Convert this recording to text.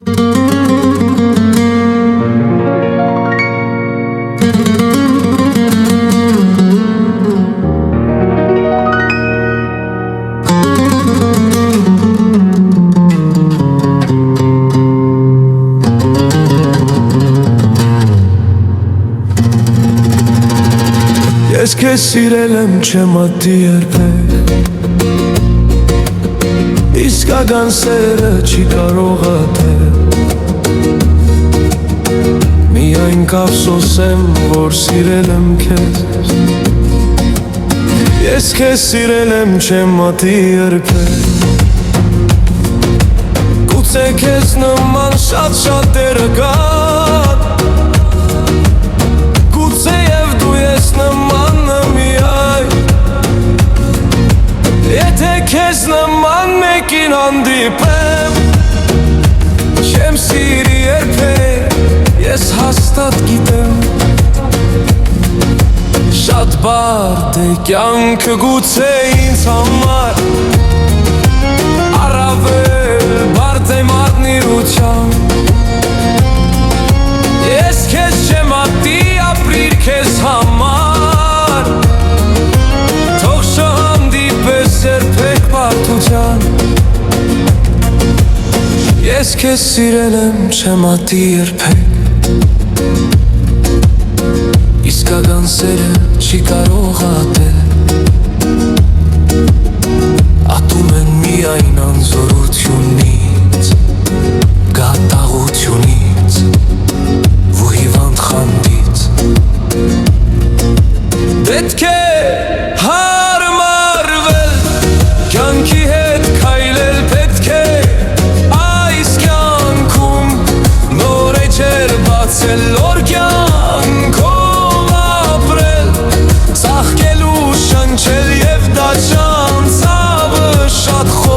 Ես քեզ սիրել եմ չեմ ատի երբեք, իսկական սերը չի կարող ատել, միայն կափսոսեմ, որ սիրել եմ քեզ, ես քեզ սիրել եմ չեմ ատի երբեք, գուցե քեզ նման շատ շատերը կան, գուցե և դու ես նմանը միայն, եթե քեզ նման մեկին հանդիպեմ, չեմ սիրի երբեք, ես հաստատ գիտեմ, շատ բարդ է կյանքը գուցե ինձ համար, առավել բարդ է մատնիրությամբ, ես քեզ չեմ ատի ապրիր քեզ համար, թող չհանդիպես երբեք բարդության, ես քեզ սիրել եմ չեմ ատի երբեք, իսկական սերը չի կարող ատել, ատում են միայն անզորությունից, գատաղությունից ու հիվանդ խանդից, պետք է հարմարվել, կյանքի հետ քայլել պետք է, այս կյանքում նոր էջեր բացել, նոր կյանքով ապրել, ծաղկելու շնչել և դա չանցավը շատ խոր